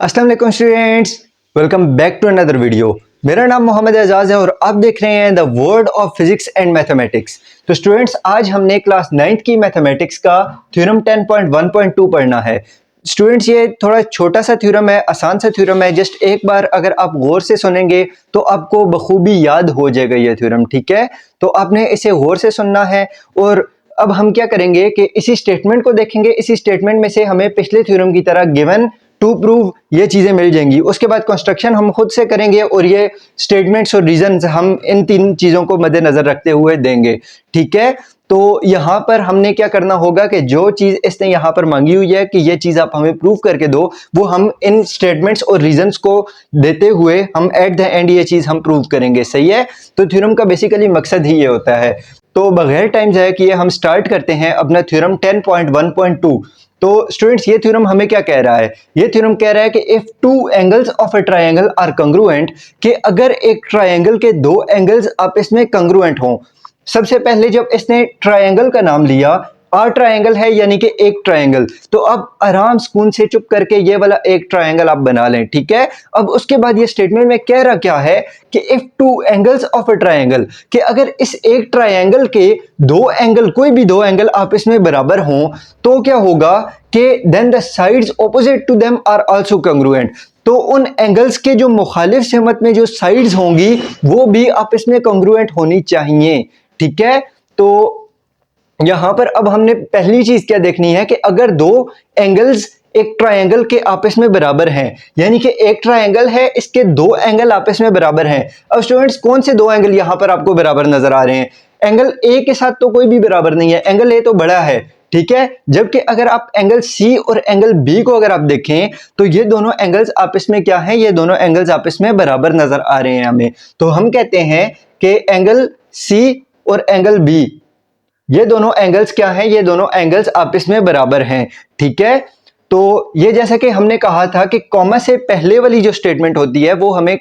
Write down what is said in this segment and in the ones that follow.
अस्सलाम वालेकुम students, welcome back to another video. मेरा नाम मोहम्मद एजाज है और आप देख रहे हैं the world of physics and mathematics. तो स्टूडेंट्स, आज हमने क्लास 9th की मैथमेटिक्स का थ्योरम 10.1.2 पढ़ना है। स्टूडेंट्स, ये थोड़ा छोटा सा थ्योरम है, आसान सा थ्योरम है। जस्ट एक बार अगर आप गौर से सुनेंगे तो आपको बखूबी याद हो जाएगा ये थ्योरम, ठीक है। तो आपने इसे गौर से सुनना है। और अब हम क्या करेंगे कि इसी स्टेटमेंट को देखेंगे। इसी स्टेटमेंट में से हमें पिछले थ्योरम की तरह गिवन, टू प्रूव, ये चीजें मिल जाएंगी। उसके बाद कंस्ट्रक्शन हम खुद से करेंगे और ये स्टेटमेंट्स और रीजंस हम इन तीन चीजों को मद्देनजर रखते हुए देंगे, ठीक है। तो यहाँ पर हमने क्या करना होगा कि जो चीज इसने यहाँ पर मांगी हुई है कि ये चीज आप हमें प्रूव करके दो, वो हम इन स्टेटमेंट्स और रीजंस को देते हुए हम एट द एंड ये चीज हम प्रूव करेंगे, सही है। तो थ्योरम का बेसिकली मकसद ही ये होता है। तो बगैर टाइम जाए किए हम स्टार्ट करते हैं अपना थ्योरम 10.1.2। तो स्टूडेंट्स, ये थ्योरम हमें क्या कह रहा है? ये थ्योरम कह रहा है कि if two angles of a triangle are congruent, कि अगर एक ट्रायंगल के दो एंगल्स आपस में कंग्रुएंट हों। सबसे पहले जब इसने ट्रायंगल का नाम लिया, आर ट्रायंगल है यानी कि एक ट्रायंगल, तो अब आराम सुकून से चुप करके ये वाला एक ट्रायंगल आप बना लें, ठीक है। अब उसके बाद ये स्टेटमेंट में कह रहा क्या है कि if two angles of a triangle, कि अगर इस एक ट्रायंगल के दो एंगल, कोई भी दो एंगल आपस में बराबर हों, तो क्या होगा कि then the sides opposite to them are also congruent. तो उन एंगल्स के जो मुखालिफ सिमत में जो साइड्स होंगी वो भी आपस में कंग्रुएंट होनी चाहिए, ठीक है। तो यहां पर अब हमने पहली चीज क्या देखनी है कि अगर दो एंगल्स एक ट्रायंगल के आपस में बराबर हैं, यानी कि एक ट्रायंगल है, इसके दो एंगल आपस में बराबर हैं। अब स्टूडेंट्स, कौन से दो एंगल यहां पर आपको बराबर नजर आ रहे हैं? एंगल ए के साथ तो कोई भी बराबर नहीं है, एंगल ए तो बड़ा है, ठीक है। जबकि अगर आप एंगल सी और एंगल बी को अगर आप देखें तो ये दोनों एंगल्स आपस में क्या है? ये दोनों एंगल्स आपस में बराबर नजर आ रहे हैं हमें। तो हम कहते हैं कि एंगल सी और एंगल बी, ये दोनों एंगल्स क्या हैं? ये दोनों एंगल्स आपस में बराबर हैं, ठीक है। तो ये जैसा कि हमने कहा था कि कॉमा से पहले वाली जो स्टेटमेंट होती है वो हमें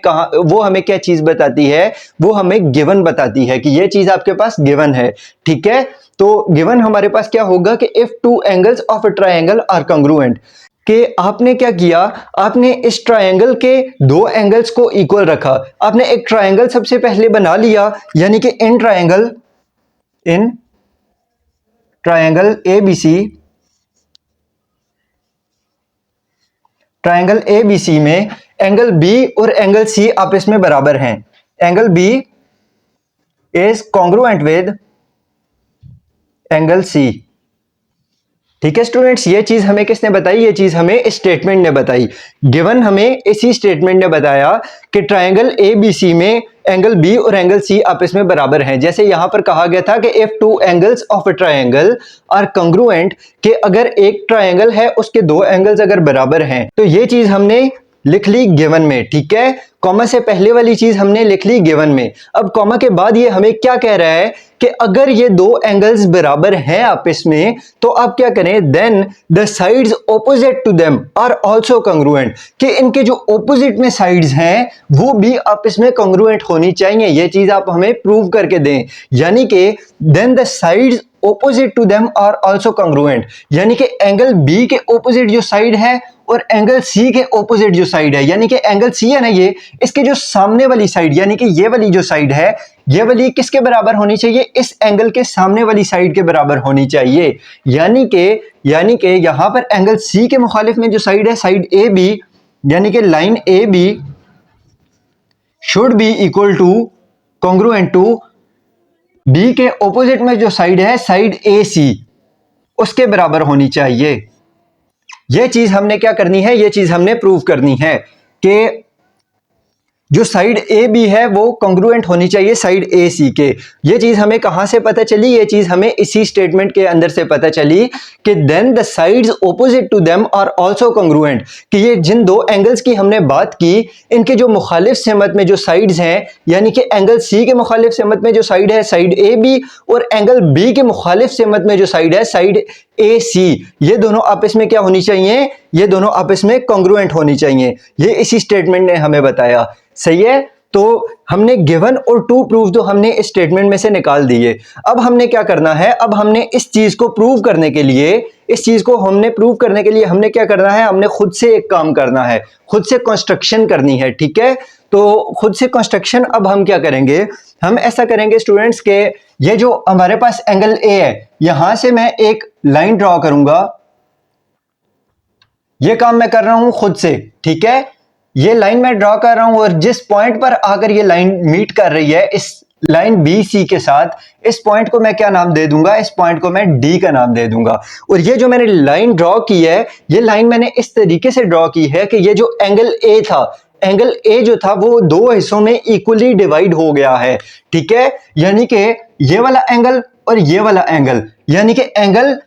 क्या चीज बताती है? वो हमें गिवन बताती है कि ये चीज आपके पास गिवन है, ठीक है। तो गिवन हमारे पास क्या होगा कि if two angles of a triangle are congruent, कि आपने क्या किया? आपने इस ट्रायंगल के दो एंगल्स को इक्वल रखा। आपने एक ट्रायंगल सबसे पहले बना लिया, यानी कि इन ट्रायंगल ABC में एंगल B और एंगल C आपस में बराबर हैं। Angle B is congruent with angle C, ठीक है स्टूडेंट्स। ये चीज हमें किसने बताई? ये चीज हमें इस स्टेटमेंट ने बताई। गिवन हमें इसी स्टेटमेंट ने बताया कि ट्रायंगल ABC में एंगल B और एंगल C आपस में बराबर हैं। जैसे यहां पर कहा गया था कि if two angles of a triangle are congruent, कि अगर एक ट्रायंगल है उसके दो एंगल्स अगर बराबर हैं, तो ये चीज हमने लिख ली गिवन में, ठीक है। कॉमा से पहले वाली चीज हमने लिख ली गिवन में। अब कॉमा के बाद ये हमें क्या कह रहा है कि अगर ये दो एंगल्स बराबर हैं आपस में, तो आप क्या करें? Then the sides opposite to them are also congruent, कि इनके जो ऑपोजिट में साइड्स हैं वो भी आपस में कंग्रुएंट होनी चाहिए। ये चीज आप हमें प्रूव करके दें, यानी कि then the sides opposite to them are also congruent, यानी कि एंगल बी के ऑपोजिट जो साइड है और एंगल सी के ऑपोजिट जो साइड है, यानी कि एंगल सी है ना, ये इसके जो सामने वाली साइड, यानी कि ये वाली जो साइड है, ये वाली किसके बराबर होनी चाहिए? इस एंगल के सामने वाली साइड के बराबर होनी चाहिए। यानी कि यहां पर एंगल सी के मुखालिफ में जो साइड है, साइड ए बी, यानी कि line A B should be equal to congruent to B के ऑपोजिट में जो साइड है, साइड ए सी, उसके बराबर होनी चाहिए। यह चीज हमने क्या करनी है? यह चीज हमने प्रूव करनी है कि जो साइड ए बी है वो कॉन्ग्रुएंट होनी चाहिए साइड ए सी के। ये चीज हमें कहां से पता चली? ये चीज हमें इसी स्टेटमेंट के अंदर से पता चली कि then the sides opposite to them are also congruent, कि ये जिन दो एंगल्स की हमने बात की, इनके जो मुखालिफ सिमत में जो साइड्स हैं, यानी कि एंगल सी के मुखालिफ सिमत में जो साइड है साइड ए बी, और एंगल बी के मुखालिफ सिमत में जो साइड है साइड ए सी, ये दोनों आपस में क्या होनी चाहिए? ये दोनों आपस में कॉन्ग्रुएंट होनी चाहिए। ये इसी स्टेटमेंट ने हमें बताया, सही है। तो हमने गिवन और टू प्रूव तो हमने इस स्टेटमेंट में से निकाल दिए। अब हमने क्या करना है? अब हमने इस चीज को प्रूव करने के लिए इस चीज को हमने प्रूव करने के लिए हमने क्या करना है, हमने खुद से एक काम करना है, खुद से कंस्ट्रक्शन करनी है। ठीक है, तो खुद से कंस्ट्रक्शन अब हम क्या करेंगे, हम ऐसा करेंगे स्टूडेंट्स के ये जो हमारे पास एंगल ए है, यहां से मैं एक लाइन ड्रॉ करूंगा। ये काम मैं कर रहा हूं खुद से। ठीक है, ये लाइन मैं ड्रॉ कर रहा हूं और जिस पॉइंट पर आकर ये लाइन मीट कर रही है इस लाइन बी सी के साथ, इस पॉइंट को मैं क्या नाम दे दूंगा, इस पॉइंट को मैं डी का नाम दे दूंगा। और ये जो मैंने लाइन ड्रॉ की है, ये लाइन मैंने इस तरीके से ड्रॉ की है कि ये जो एंगल ए था, एंगल ए जो था वो दो हिस्सों में इक्वली डिवाइड हो गया है। ठीक है, यानी कि ये वाला एंगल और ये वाला एंगल, यानी कि एंगल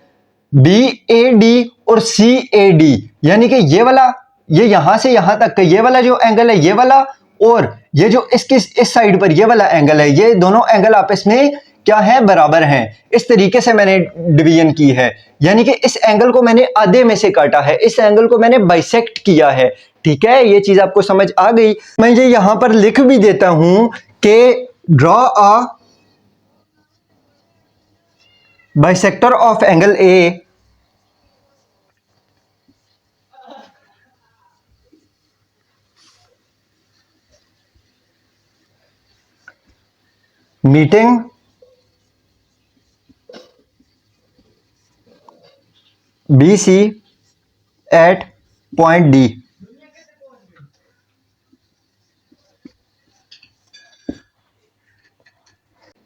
बी ए डी और सी ए डी, यानी कि ये वाला, ये यहां से यहां तक का ये वाला जो एंगल है, ये वाला, और ये जो इसके इस साइड पर ये वाला एंगल है, ये दोनों एंगल आपस में क्या है, बराबर हैं। इस तरीके से मैंने डिवीजन की है, यानी कि इस एंगल को मैंने आधे में से काटा है, इस एंगल को मैंने बाइसेक्ट किया है। ठीक है, ये चीज आपको समझ आ गई। मैं ये यहां पर लिख भी देता हूं कि draw a bisector of angle a meeting BC at point D।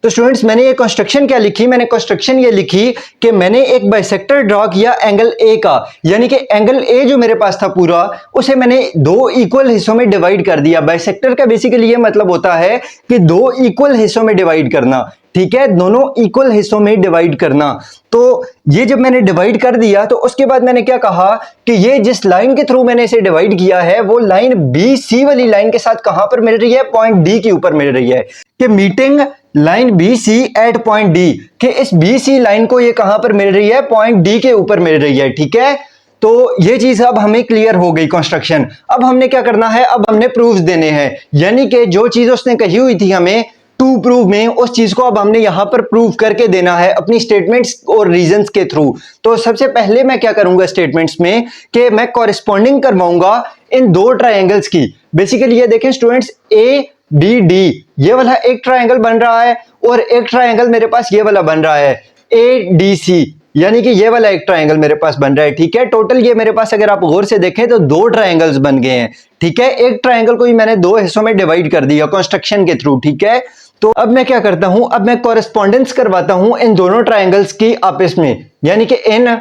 तो स्टूडेंट्स मैंने ये कंस्ट्रक्शन क्या लिखी, मैंने कंस्ट्रक्शन ये लिखी कि मैंने एक बाइसेक्टर ड्रॉ किया एंगल ए का, यानी कि एंगल ए जो मेरे पास था पूरा, उसे मैंने दो इक्वल हिस्सों में डिवाइड कर दिया। बाइसेक्टर का बेसिकली ये मतलब होता है कि दो इक्वल हिस्सों में डिवाइड करना। ठीक है, दोनों इक्वल हिस्सों में डिवाइड करना। तो ये जब मैंने डिवाइड कर दिया तो उसके बाद मैंने क्या कहा कि ये जिस लाइन के थ्रू मैंने इसे डिवाइड किया है वो लाइन बी सी वाली लाइन के साथ कहां पर मिल रही है, पॉइंट डी के ऊपर मिल रही है। कि meeting line B C at point D, कि इस बी सी लाइन को ये कहां पर मिल रही है, पॉइंट डी के ऊपर मिल रही है। ठीक है, तो ये चीज अब हमें क्लियर हो गई कंस्ट्रक्शन। अब हमने क्या करना है, अब हमने प्रूफ देने हैं, यानी कि जो चीज उसने कही हुई थी हमें टू प्रूव में, उस चीज को अब हमने यहां पर प्रूव करके देना है अपनी स्टेटमेंट्स और रीजंस के थ्रू। तो सबसे पहले मैं क्या करूंगा स्टेटमेंट्स में कि मैं कॉरेस्पॉन्डिंग करवाऊंगा इन दो ट्रायंगल्स की। बेसिकली ये देखें स्टूडेंट्स, ए डी डी ये वाला एक ट्रायंगल बन रहा है और एक ट्रायंगल मेरे पास ये वाला बन रहा है ए डी सी, यानी कि ये वाला एक ट्रायंगल मेरे पास बन रहा है। ठीक है, टोटल ये मेरे पास अगर आप गौर से देखें तो दो ट्रायंगल्स बन गए हैं। ठीक है, एक ट्रायंगल को ही मैंने दो हिस्सों में डिवाइड कर दिया कंस्ट्रक्शन के थ्रू। ठीक है, तो अब मैं क्या करता हूं, अब मैं कॉरेस्पॉन्डेंस करवाता हूं इन दोनों ट्रायंगल्स की आपस में, यानी कि in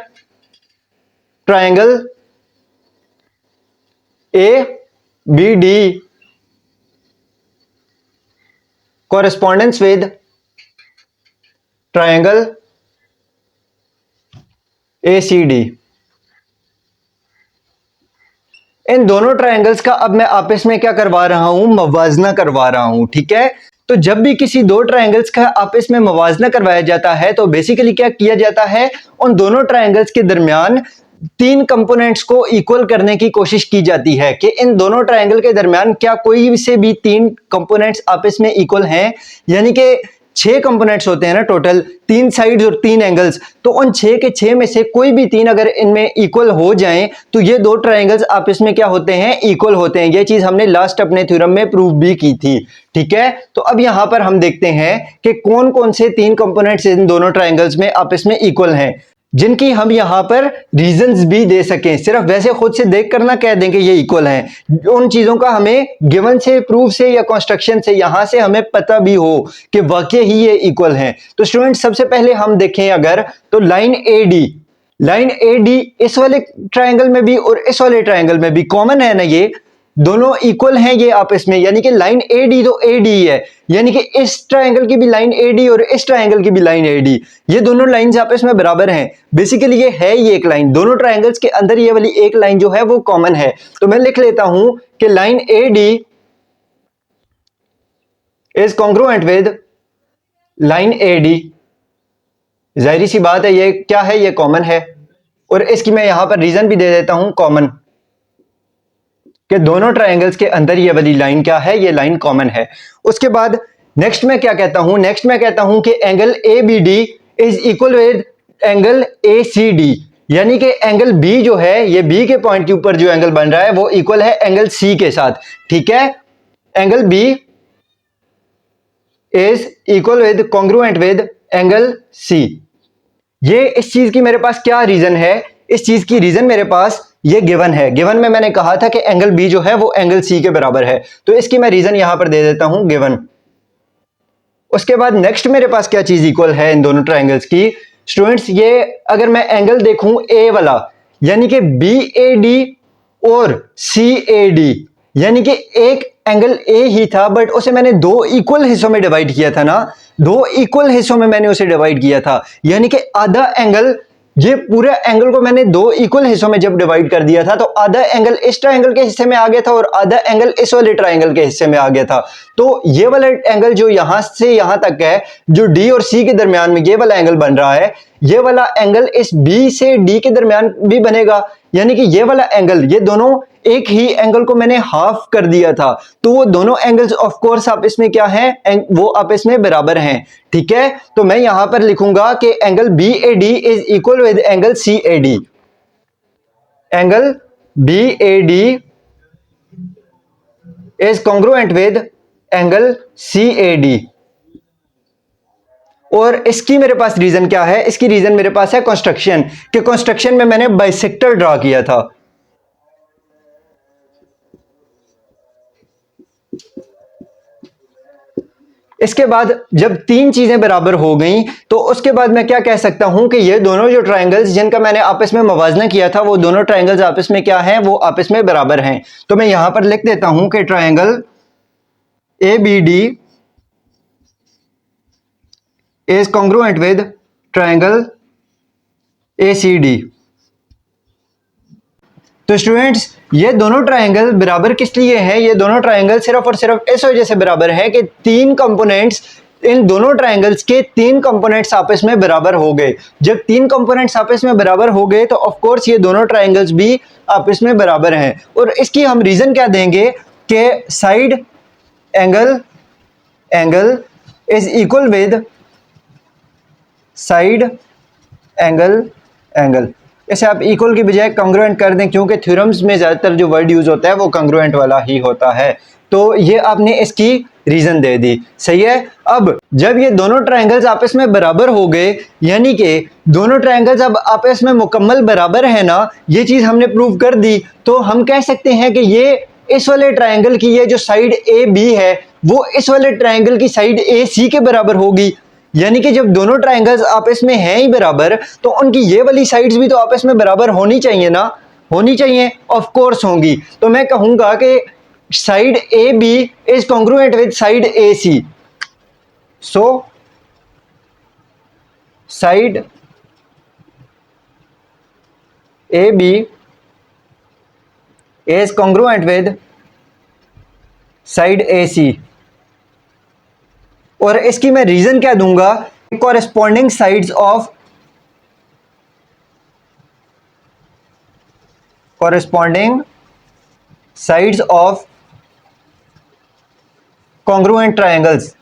triangle A B D correspondence with triangle ACD। इन दोनों ट्रायंगल्स का अब मैं आपस में क्या करवा रहा हूं, मवाजना करवा रहा हूं। ठीक है, तो जब भी किसी दो ट्रायंगल्स का आपस में मवाजना करवाया जाता है तो बेसिकली क्या किया जाता है, उन दोनों ट्रायंगल्स के दरमियान तीन कंपोनेंट्स को इक्वल करने की कोशिश की जाती है कि इन दोनों ट्रायंगल के दरमियान क्या कोई से भी तीन कंपोनेंट्स आपस में इक्वल हैं, यानी कि 6 कंपोनेंट्स होते हैं ना टोटल, 3 साइड्स और 3 एंगल्स, तो उन 6 के 6 में से कोई भी 3 अगर इनमें इक्वल हो जाएं तो ये दो ट्रायंगल्स आपस में क्या होते हैं, इक्वल होते हैं। ये चीज हमने लास्ट अपने थ्योरम में प्रूव भी की थी। ठीक है, तो अब यहां पर हम देखते हैं कि कौन कौन से 3 कंपोनेंट्स इन दोनों ट्रायंगल्स में आपस में इक्वल हैं, जिनकी हम यहां पर रीजंस भी दे सकें। सिर्फ वैसे खुद से देख कर ना कह दें कि ये इक्वल हैं, उन चीजों का हमें गिवन से, प्रूफ से या कंस्ट्रक्शन से यहां से हमें पता भी हो कि वाकई ही ये इक्वल हैं। तो स्टूडेंट सबसे पहले हम देखें अगर, तो लाइन ए डी इस वाले ट्रायंगल में भी और इस वाले ट्रायंगल में भी कॉमन है ना, ये दोनों इक्वल हैं ये आपस में, यानी कि लाइन ए डी तो ए डी है, यानी कि इस ट्रायंगल की भी लाइन ए डी और इस ट्रायंगल की भी लाइन ए डी, ये दोनों लाइंस आपस में बराबर हैं। बेसिकली ये है ये एक लाइन, दोनों ट्रायंगल्स के अंदर ये वाली एक लाइन जो है वो कॉमन है। तो मैं लिख लेता हूं कि line A D is congruent with line A D. जाहिर सी बात है ये क्या है, ये कॉमन है, और इसकी मैं यहां पर रीजन भी दे देता हूं कॉमन, कि दोनों ट्रायंगल्स के अंदर ये वाली लाइन क्या है, ये लाइन कॉमन है। उसके बाद नेक्स्ट मैं क्या कहता हूं, नेक्स्ट मैं कहता हूं कि angle A B D is equal with angle A C D, यानी कि एंगल बी जो है, ये बी के पॉइंट के ऊपर जो एंगल बन रहा है वो इक्वल है एंगल सी के साथ, ठीक है। Angle B is equal with congruent with angle C. ये इस चीज की मेरे पास क्या रीजन है, इस चीज की रीजन मेरे पास ये गिवन है। गिवन में मैंने कहा था कि एंगल बी जो है वो एंगल सी के बराबर है, तो इसकी मैं रीजन यहां पर दे देता हूं गिवन। उसके बाद नेक्स्ट मेरे पास क्या चीज इक्वल है इन दोनों ट्राइंगल्स की स्टूडेंट्स, ये अगर मैं एंगल देखूं ए वाला, यानी कि बी ए डी और सी ए डी, यानी कि एक एंगल ए ही था बट उसे मैंने दो इक्वल हिस्सों में डिवाइड किया था ना, दो इक्वल हिस्सों में मैंने उसे डिवाइड किया था, यानी कि आधा एंगल, ये पूरे एंगल को मैंने दो इक्वल हिस्सों में जब डिवाइड कर दिया था तो आधा एंगल इस ट्रायंगल के हिस्से में आ गया था और आधा एंगल इस वाले ट्रायंगल के हिस्से में आ गया था। तो ये वाला एंगल जो यहां से यहां तक है, जो डी और सी के दरमियान में ये वाला एंगल बन रहा है, ये वाला एंगल इस बी से डी के दरमियान भी बनेगा, यानी कि ये वाला एंगल, ये दोनों एक ही एंगल को मैंने हाफ कर दिया था, तो वो दोनों एंगल्स ऑफ कोर्स आप इसमें क्या हैं, वो आप इसमें बराबर हैं, ठीक है। तो मैं यहां पर लिखूंगा कि angle B A D is equal with angle C A D. Angle B A D is congruent with angle C A D. और इसकी मेरे पास रीजन क्या है, इसकी रीजन मेरे पास है कंस्ट्रक्शन, कि कंस्ट्रक्शन में मैंने बाइसेक्टर ड्रा किया था। इसके बाद जब तीन चीजें बराबर हो गई तो उसके बाद मैं क्या कह सकता हूं कि ये दोनों जो ट्रायंगल्स जिनका मैंने आपस में मवाजना किया था, वो दोनों ट्रायंगल्स आपस में क्या हैं, वो आपस में बराबर हैं। तो मैं यहां पर लिख देता हूं कि triangle A B D is congruent with triangle A C D. तो स्टूडेंट्स, ये दोनों ट्रायंगल बराबर किस लिए हैं, ये दोनों ट्रायंगल सिर्फ और सिर्फ इस वजह से बराबर हैं कि तीन कंपोनेंट्स, इन दोनों ट्रायंगल्स के तीन कंपोनेंट्स आपस में बराबर हो गए। जब तीन कंपोनेंट्स आपस में बराबर हो गए तो ऑफ कोर्स ये दोनों ट्रायंगल्स भी आपस में बराबर हैं। और इसकी हम रीजन क्या देंगे कि side angle is equal with side angle. इसे आप इक्वल की बजाय कॉन्ग्रुएंट कर दें, क्योंकि थ्योरम्स में ज्यादातर जो वर्ड यूज होता है वो कॉन्ग्रुएंट वाला ही होता है। तो ये आपने इसकी रीजन दे दी, सही है। अब जब ये दोनों ट्रायंगल्स आपस में बराबर हो गए, यानी कि दोनों ट्रायंगल्स अब आपस में मुकम्मल बराबर है ना, ये चीज हमने प्रूव कर दी, तो हम कह सकते हैं कि ये इस वाले ट्रायंगल की ये जो साइड ए बी है वो इस वाले ट्रायंगल की साइड ए सी के बराबर होगी। यानी कि जब दोनों ट्रायंगल्स आपस में हैं ही बराबर, तो उनकी ये वाली साइड्स भी तो आपस में बराबर होनी चाहिए ना, होनी चाहिए, ऑफ कोर्स होंगी। तो मैं कहूंगा कि side A B is congruent with side A C. So side A B is congruent with side A C. और इसकी मैं रीजन क्या दूंगा, corresponding sides of congruent triangles.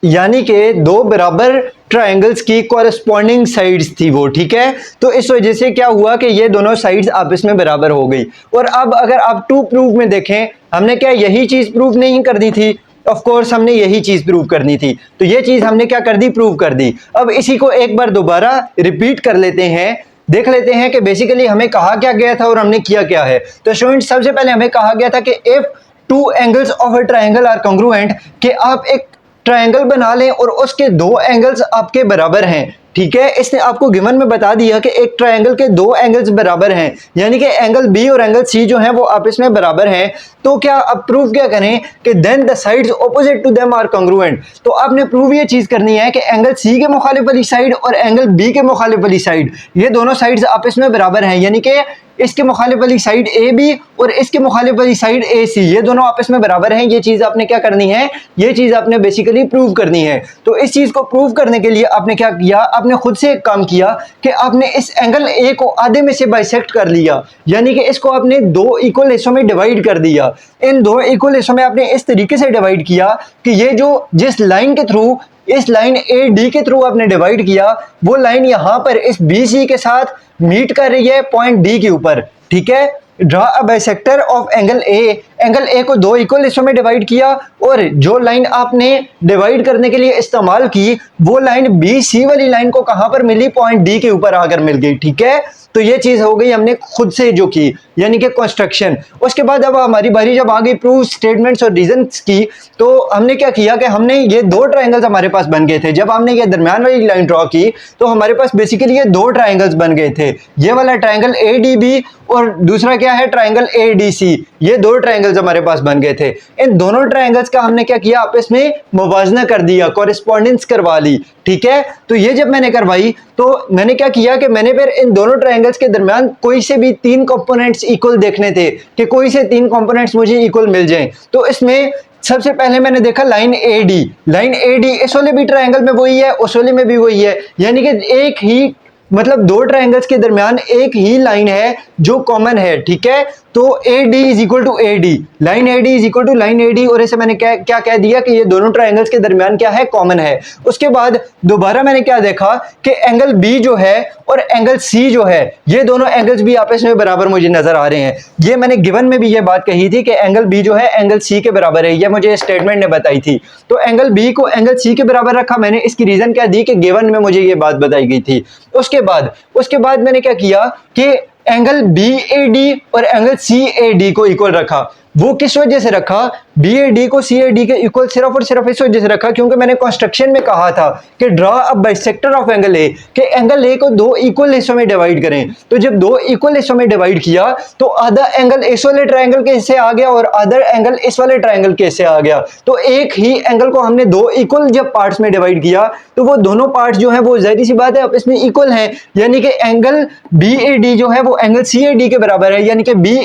यानी कि दो बराबर ट्रायंगल्स की कॉरेस्पॉन्डिंग साइड्स थी वो, ठीक है। तो इस वजह से क्या हुआ कि ये दोनों साइड्स आपस में बराबर हो गई। और अब अगर आप टू प्रूफ में देखें, हमने क्या यही चीज प्रूफ नहीं करनी थी, ऑफ कोर्स हमने यही चीज प्रूव करनी थी, तो ये चीज हमने क्या कर दी, प्रूव कर दी। अब इसी को एक बार दोबारा रिपीट कर लेते हैं, देख लेते हैं कि बेसिकली हमें कहा क्या गया था और हमने किया क्या है। तो स्टूडेंट, सबसे पहले हमें कहा गया था कि if two angles of a triangle are congruent, कि आप एक ट्रायंगल बना लें और उसके दो एंगल्स आपके बराबर हैं, ठीक है। इसने आपको गिवन में बता दिया कि एक ट्रायंगल के दो एंगल्स बराबर हैं, यानी कि एंगल बी और एंगल सी जो हैं वो आपस में बराबर हैं। तो क्या अब प्रूव क्या करें कि then the sides opposite to them are congruent. तो आपने प्रूव ये चीज करनी है कि एंगल सी के मुखालिफ वाली साइड और एंगल बी के मुखालिफ वाली साइड, ये दोनों साइड्स आपस में बराबर हैं, यानी कि इसके मुखालिफ वाली साइड ए बी और इसके मुखालिफ वाली साइड ए सी, ये दोनों आपस में बराबर हैं। ये चीज़ आपने क्या करनी है, ये चीज़ आपने बेसिकली प्रूव करनी है। तो इस चीज़ को प्रूव करने के लिए आपने क्या किया, आपने खुद से एक काम किया कि आपने इस एंगल ए को आधे में से बाइसेक्ट कर लिया, यानी कि इसको आपने दो इक्वल हिस्सों में डिवाइड कर दिया। इन दो इक्वल हिस्सों में आपने इस तरीके से डिवाइड किया कि ये जो जिस लाइन के थ्रू, इस लाइन ए डी के थ्रू आपने डिवाइड किया, वो लाइन यहां पर इस बी सी के साथ मीट कर रही है पॉइंट डी के ऊपर। ठीक है, draw a bisector of angle A, angle A को दो इक्वल हिस्सों में डिवाइड किया और जो लाइन आपने डिवाइड करने के लिए इस्तेमाल की वो लाइन बी सी वाली लाइन को कहां पर मिली, पॉइंट डी के ऊपर आकर मिल गई। ठीक है, तो ये चीज हो गई हमने खुद से जो की, यानी कि कंस्ट्रक्शन। उसके बाद अब हमारी बारी जब आ गई प्रूफ स्टेटमेंट्स और रीजंस की, तो हमने क्या किया कि हमने ये दो ट्रायंगल्स हमारे पास बन गए थे। जब हमने ये दरमियान वाली लाइन ड्रॉ की तो हमारे पास बेसिकली ये दो ट्रायंगल्स बन गए थे, ये वाला ट्रायंगल ए डी बी और दूसरा क्या है ट्रायंगल ए डी सी। ये दो ट्रायंगल्स हमारे पास बन गए थे। इन दोनों ट्रायंगल्स का हमने क्या किया, आपस में मुवाजना कर दिया, कॉरेस्पॉन्डेंस करवा ली। ठीक है, तो ये जब मैंने करवाई तो मैंने क्या किया कि मैंने फिर इन दोनों ट्रायंगल्स के दरमियान कोई से भी तीन कंपोनेंट्स इक्वल देखने थे कि कोई से तीन कंपोनेंट्स मुझे इक्वल मिल जाएं। तो इसमें सबसे पहले मैंने देखा line A D, line A D इस वाले भी ट्रायंगल में वही है, उस वाले में भी वही है, यानी कि एक ही मतलब दो ट्रायंगल्स के दरमियान एक ही लाइन है जो कॉमन है। ठीक है, तो A D is equal to A D, line A D is equal to line A D, और ऐसे मैंने क्या कह दिया कि ये दोनों ट्रायंगल्स के दरमियान क्या है, कॉमन है। उसके बाद दोबारा मैंने क्या देखा कि एंगल बी जो है और एंगल सी जो है, ये दोनों एंगल्स भी आपस में बराबर मुझे नजर आ रहे हैं। ये मैंने गिवन में भी ये बात कही थी कि एंगल बी जो है एंगल सी के बराबर है, ये मुझे स्टेटमेंट ने बताई थी। तो एंगल बी को एंगल सी के बराबर रखा मैंने, इसकी रीजन क्या दी कि गिवन में मुझे ये बात बताई गई थी। उसके बाद मैंने क्या किया कि एंगल बी ए डी और एंगल सी ए डी को इक्वल रखा। वो किस वजह से रखा, बी ए डी को सी ए डी के इक्वल सिर्फ और सिर्फ इस वजह से रखा क्योंकि मैंने कंस्ट्रक्शन में कहा था कि draw a bisector of angle A, कि एंगल ए को दो इक्वल हिस्सों में डिवाइड करें। तो जब दो इक्वल हिस्सों में डिवाइड किया तो आधा एंगल इस वाले ट्रायंगल के हिस्से आ गया और आधा एंगल इस वाले ट्रायंगल के हिस्से आ गया। तो एक ही एंगल को हमने दो इक्वल जब पार्ट्स में डिवाइड किया तो वो दोनों पार्ट्स जो है वो जाहिर सी बात है अब इसमें इक्वल हैं, यानी कि एंगल बी ए डी जो है वो एंगल सी ए डी के बराबर है, यानी कि बी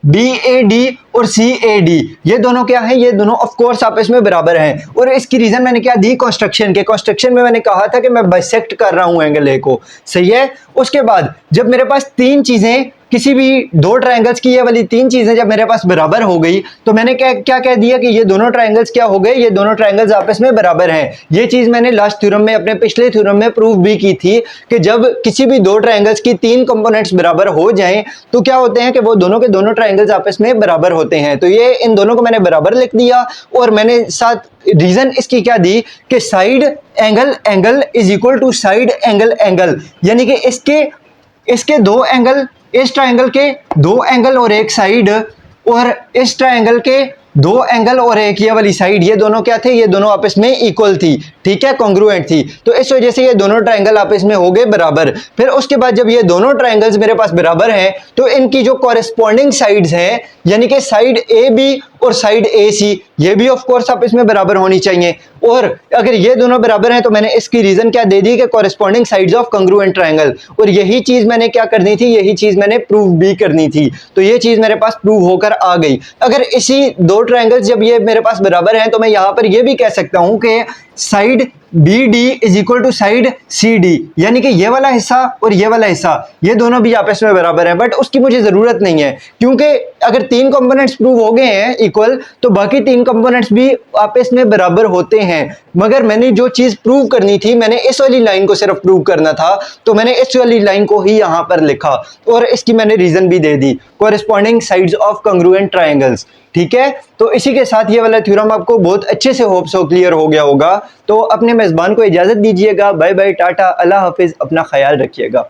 ए डी और सी ए डी ये दोनों क्या है, ये दोनों ऑफ कोर्स आपस में बराबर हैं। और इसकी रीजन मैंने क्या दी, कंस्ट्रक्शन में मैंने कहा था कि मैं बाइसेक्ट कर रहा हूं एंगल ए को। सही है, उसके बाद जब मेरे पास तीन चीजें किसी भी दो ट्रायंगल्स की ये वाली तीन चीजें जब मेरे पास बराबर हो गई तो मैंने क्या कह दिया कि ये दोनों ट्रायंगल्स क्या हो गए, ये दोनों ट्रायंगल्स आपस में बराबर हैं। ये चीज मैंने लास्ट थ्योरम में, अपने पिछले थ्योरम में प्रूव भी की थी कि जब किसी भी दो ट्रायंगल्स की तीन कंपोनेंट्स बराबर हो जाएं तो क्या होते हैं कि वो दोनों के दोनों ट्रायंगल्स आपस में बराबर होते हैं। तो ये इन दोनों को मैंने बराबर लिख दिया और मैंने साथ रीजन इसकी क्या दी कि side angle angle is equal to side angle angle, यानी कि इसके दो एंगल, इस ट्रायंगल के दो एंगल और एक साइड और इस ट्रायंगल के दो एंगल और एक ये वाली साइड, ये दोनों क्या थे, ये दोनों आपस में इक्वल थी। ठीक है, कॉन्ग्रुएंट थी। तो इस वजह से ये दोनों ट्रायंगल आपस में हो गए बराबर। फिर उसके बाद जब ये दोनों ट्रायंगल्स मेरे पास बराबर हैं तो इनकी जो कॉरेस्पॉन्डिंग साइड्स हैं, यानी कि साइड ए बी और साइड ए सी, ये भी ऑफ कोर्स आपस में बराबर होनी चाहिए। और अगर ये दोनों बराबर हैं तो मैंने इसकी रीजन क्या दे दी कि corresponding sides of congruent triangle, और यही चीज मैंने क्या करनी थी, यही चीज मैंने प्रूव भी करनी थी। तो ये चीज मेरे पास प्रूव होकर आ गई। अगर इसी दो ट्रायंगल्स जब ये मेरे पास बराबर हैं तो मैं यहां पर ये भी कह सकता हूं कि side B D is equal to side C D, यानी कि ये वाला हिस्सा और ये वाला हिस्सा ये दोनों भी आपस में बराबर हैं। बट उसकी मुझे जरूरत नहीं है क्योंकि अगर तीन कंपोनेंट्स प्रूव हो गए हैं इक्वल तो बाकी तीन कंपोनेंट्स भी आपस में बराबर होते हैं। मगर मैंने जो चीज प्रूव करनी थी, मैंने इस वाली लाइन को सिर्फ प्रूव करना था, तो मैंने इस वाली लाइन को ही यहां पर लिखा और इसकी मैंने रीजन भी दे दी, corresponding sides of congruent triangles. ठीक है, तो इसी के साथ ये वाला थ्योरम आपको बहुत अच्छे से होप सो क्लियर हो गया होगा। तो अपने मेजबान को इजाजत दीजिएगा। बाय बाय, टाटा, अल्लाह हाफिज, अपना ख्याल रखिएगा।